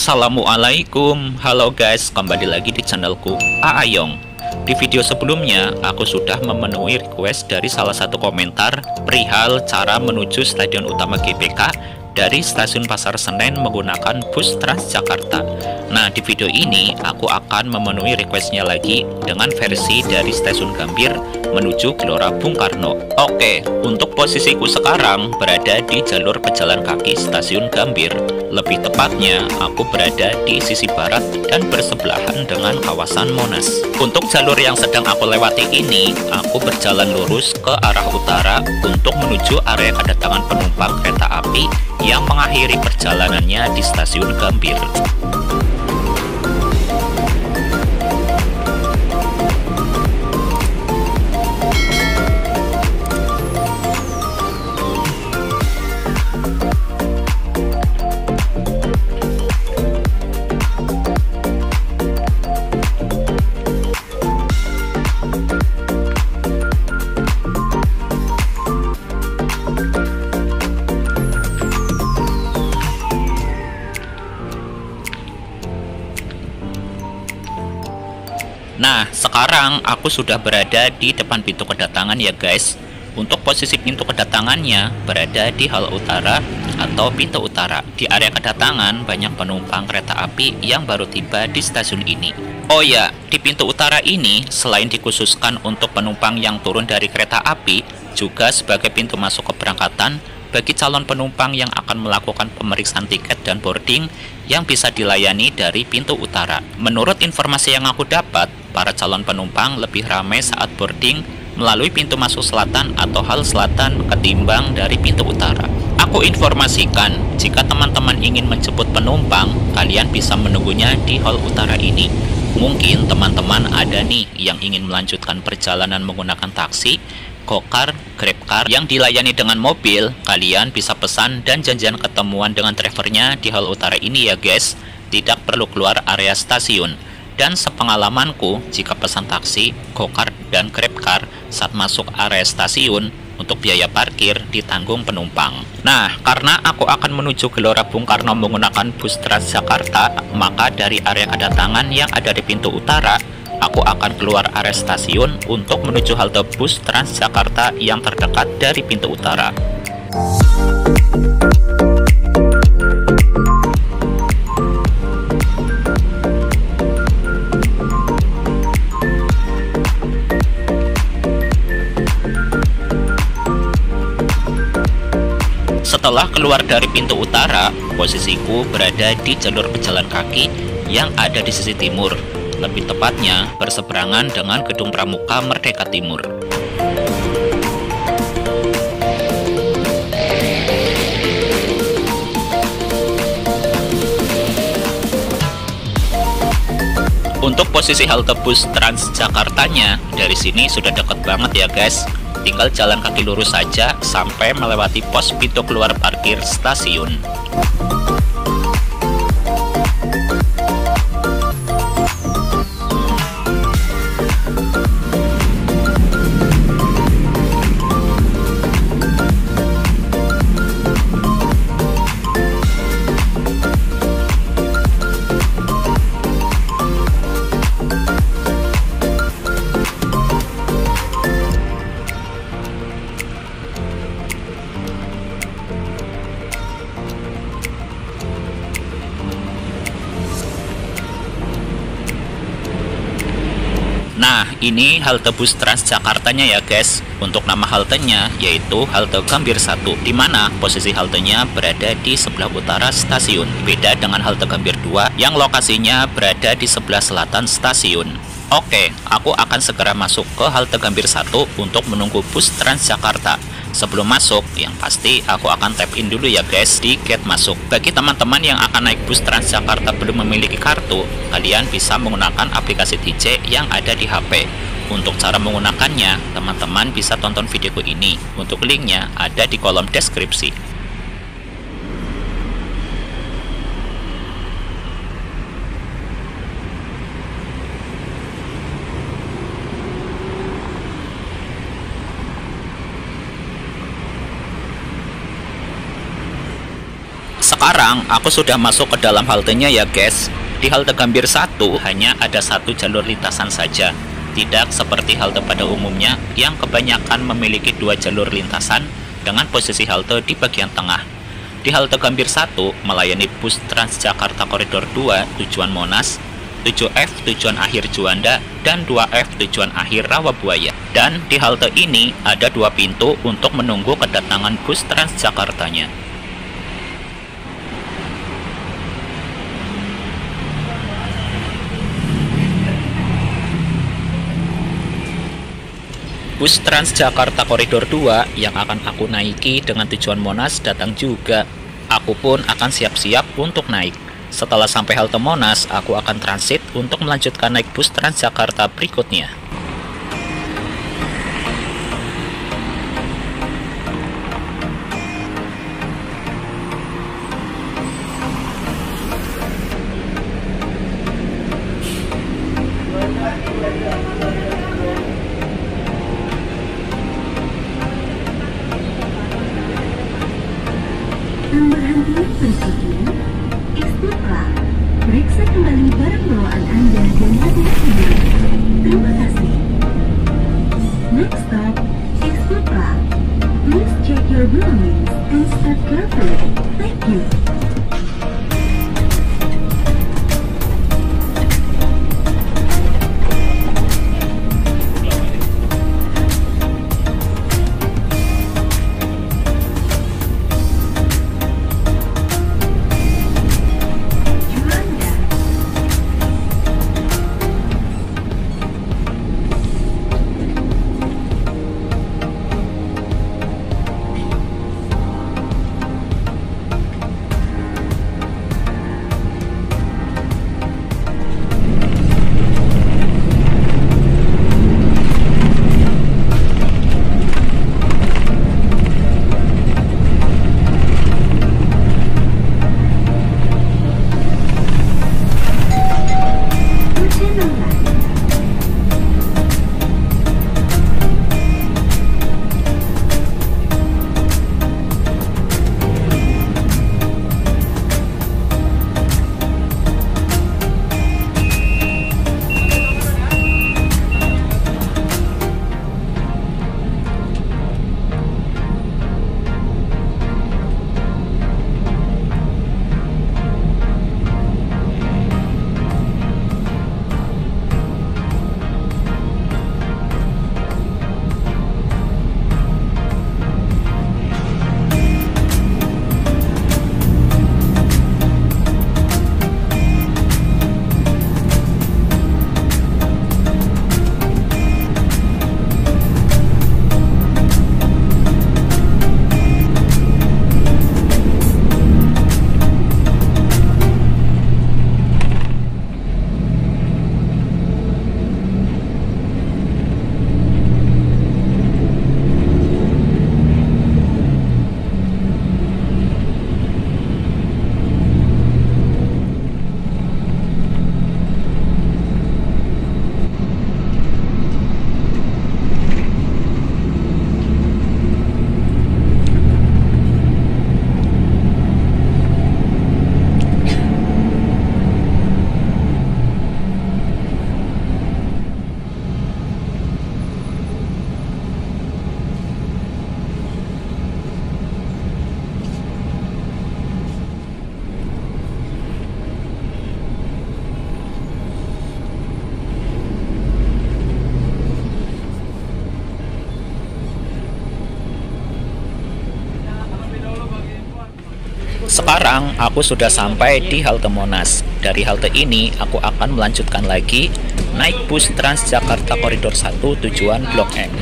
Assalamualaikum, halo guys, kembali lagi di channelku Aayong. Di video sebelumnya, aku sudah memenuhi request dari salah satu komentar perihal cara menuju Stadion Utama GBK dari Stasiun Pasar Senen menggunakan bus Transjakarta. Nah, di video ini aku akan memenuhi requestnya lagi dengan versi dari Stasiun Gambir menuju Gelora Bung Karno. Oke, untuk posisiku sekarang berada di jalur pejalan kaki Stasiun Gambir. Lebih tepatnya, aku berada di sisi barat dan bersebelahan dengan kawasan Monas. Untuk jalur yang sedang aku lewati ini, aku berjalan lurus ke arah utara untuk menuju area kedatangan penumpang kereta api yang mengakhiri perjalanannya di Stasiun Gambir. Nah, sekarang aku sudah berada di depan pintu kedatangan ya guys. Untuk posisi pintu kedatangannya berada di hal utara atau pintu utara. Di area kedatangan banyak penumpang kereta api yang baru tiba di stasiun ini. Oh ya, di pintu utara ini selain dikhususkan untuk penumpang yang turun dari kereta api, juga sebagai pintu masuk keberangkatan bagi calon penumpang yang akan melakukan pemeriksaan tiket dan boarding yang bisa dilayani dari pintu utara. Menurut informasi yang aku dapat, para calon penumpang lebih ramai saat boarding melalui pintu masuk selatan atau hal selatan ketimbang dari pintu utara. Aku informasikan, jika teman-teman ingin menjemput penumpang, kalian bisa menunggunya di hal utara ini. Mungkin teman-teman ada nih yang ingin melanjutkan perjalanan menggunakan taksi, go-kart, grab-car yang dilayani dengan mobil. Kalian bisa pesan dan janjian ketemuan dengan drivernya di hal utara ini ya guys. Tidak perlu keluar area stasiun. Dan sepengalamanku, jika pesan taksi, go-kart, dan grab-car saat masuk area stasiun, untuk biaya parkir ditanggung penumpang. Nah, karena aku akan menuju Gelora Bung Karno menggunakan bus Transjakarta, maka dari area kedatangan yang ada di pintu utara, aku akan keluar area stasiun untuk menuju halte bus Transjakarta yang terdekat dari pintu utara. Setelah keluar dari pintu utara, posisiku berada di jalur pejalan kaki yang ada di sisi timur. Lebih tepatnya, berseberangan dengan Gedung Pramuka Merdeka Timur. Untuk posisi halte bus Transjakartanya, dari sini sudah dekat banget ya guys. Tinggal jalan kaki lurus saja sampai melewati pos pintu keluar parkir stasiun. Nah, ini halte bus Transjakartanya ya guys. Untuk nama haltenya yaitu halte Gambir 1, di mana posisi haltenya berada di sebelah utara stasiun. Beda dengan halte Gambir 2 yang lokasinya berada di sebelah selatan stasiun. Oke, aku akan segera masuk ke halte Gambir 1 untuk menunggu bus Transjakarta. Sebelum masuk, yang pasti aku akan tap in dulu ya guys di gate masuk. Bagi teman-teman yang akan naik bus Transjakarta belum memiliki kartu, kalian bisa menggunakan aplikasi DJ yang ada di HP. Untuk cara menggunakannya, teman-teman bisa tonton videoku ini. Untuk linknya ada di kolom deskripsi. Sekarang aku sudah masuk ke dalam haltenya ya guys. Di halte Gambir 1 hanya ada satu jalur lintasan saja. Tidak seperti halte pada umumnya yang kebanyakan memiliki dua jalur lintasan dengan posisi halte di bagian tengah. Di halte Gambir 1 melayani bus Transjakarta Koridor 2 tujuan Monas, 7F tujuan akhir Juanda, dan 2F tujuan akhir Rawabuaya. Dan di halte ini ada dua pintu untuk menunggu kedatangan bus Transjakartanya. Bus Transjakarta Koridor 2 yang akan aku naiki dengan tujuan Monas datang juga. Aku pun akan siap-siap untuk naik. Setelah sampai halte Monas, aku akan transit untuk melanjutkan naik bus Transjakarta berikutnya. Pemberhentian berikutnya, Istiqlal. Periksa kembali barang bawaan Anda dan hati-hati. Terima kasih. Next stop, Istiqlal. Please check your belongings and step carefully. Thank you. Sekarang aku sudah sampai di halte Monas. Dari halte ini aku akan melanjutkan lagi naik bus Transjakarta Koridor 1 tujuan Blok M.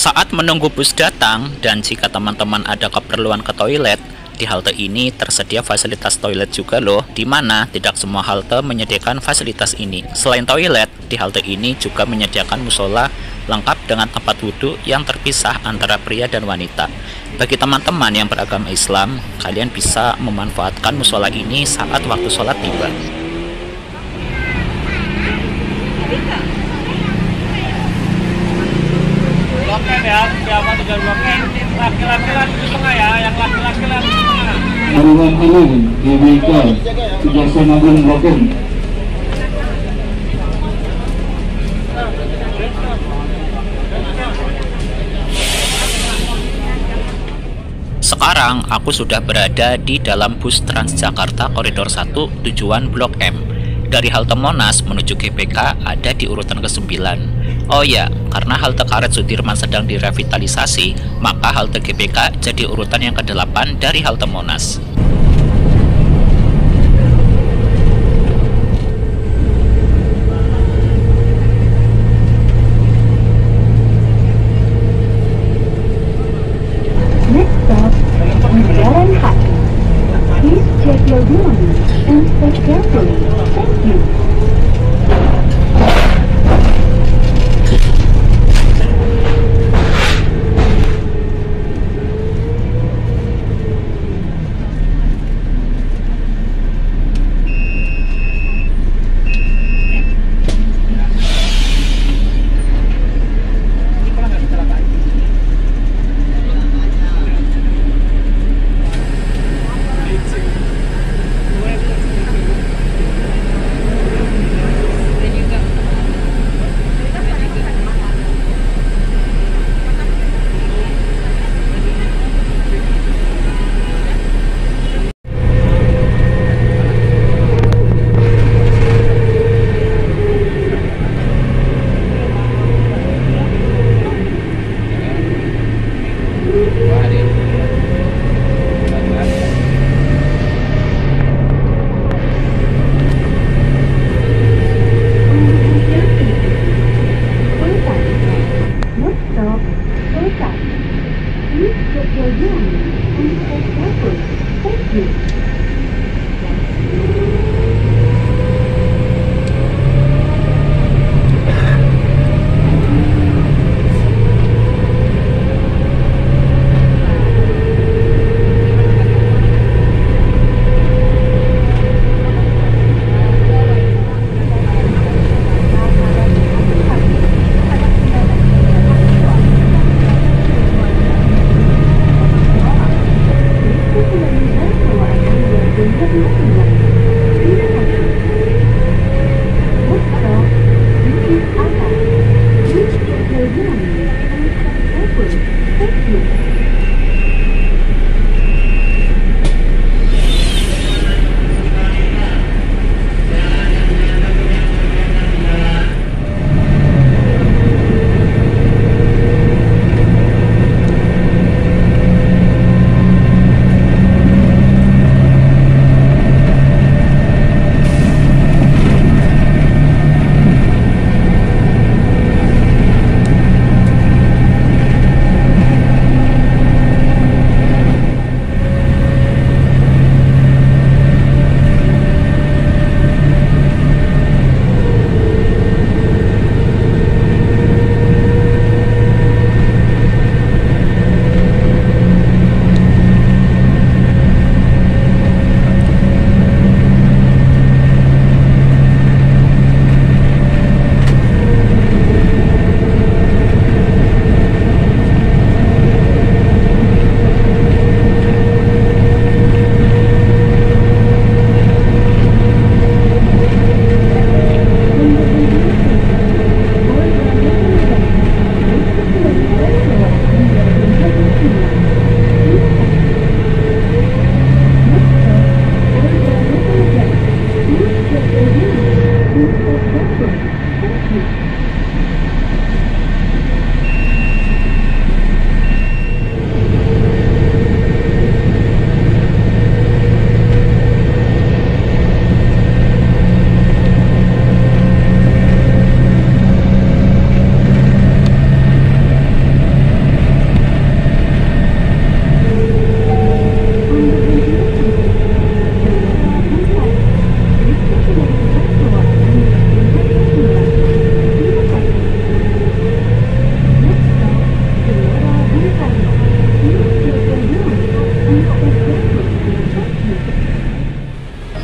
Saat menunggu bus datang dan jika teman-teman ada keperluan ke toilet, di halte ini tersedia fasilitas toilet juga loh, di mana tidak semua halte menyediakan fasilitas ini. Selain toilet, di halte ini juga menyediakan musola lengkap dengan tempat wudhu yang terpisah antara pria dan wanita. Bagi teman-teman yang beragama Islam, kalian bisa memanfaatkan musola ini saat waktu sholat tiba. Bloken ya, siapa tinggal bloken, laki-laki lagi di tengah ya, yang laki-laki lagi di tengah. Maruan Hilir, GBK, Kejaksaan Agung Bloken. Sekarang aku sudah berada di dalam bus Transjakarta Koridor 1 tujuan Blok M. Dari halte Monas menuju GBK ada di urutan ke-9. Oh ya, karena halte Karet Sudirman sedang direvitalisasi, maka halte GBK jadi urutan yang ke-8 dari halte Monas. Next stop, Bundaran HI. Please check your belongings and step carefully. Thank you.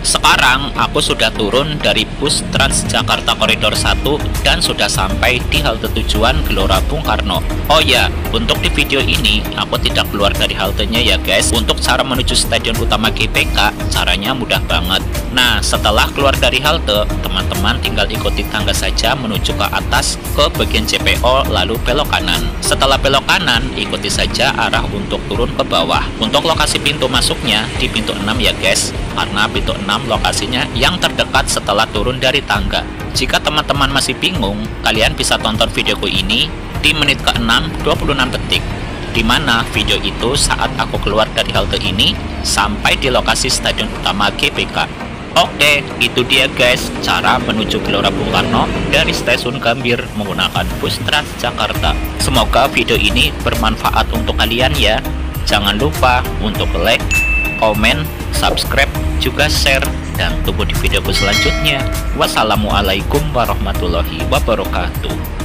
Sekarang aku sudah turun dari bus Transjakarta Koridor 1 dan sudah sampai di halte tujuan Gelora Bung Karno. Oh ya, untuk di video ini aku tidak keluar dari haltenya ya guys. Untuk cara menuju stadion utama GBK, caranya mudah banget. Nah, setelah keluar dari halte, teman-teman tinggal ikuti tangga saja menuju ke atas ke bagian CPO lalu belok kanan. Setelah belok kanan, ikuti saja arah untuk turun ke bawah. Untuk lokasi pintu masuknya di pintu 6 ya guys, karena pintu 6 lokasinya yang terdekat setelah turun dari tangga. Jika teman-teman masih bingung, kalian bisa tonton videoku ini di menit ke-6 26 detik, dimana video itu saat aku keluar dari halte ini sampai di lokasi stadion utama GBK. Oke, itu dia guys cara menuju Gelora Bung Karno dari stasiun Gambir menggunakan bus Transjakarta. Semoga video ini bermanfaat untuk kalian ya. Jangan lupa untuk like, komen, subscribe, juga share, dan tunggu di videoku selanjutnya. Wassalamualaikum warahmatullahi wabarakatuh.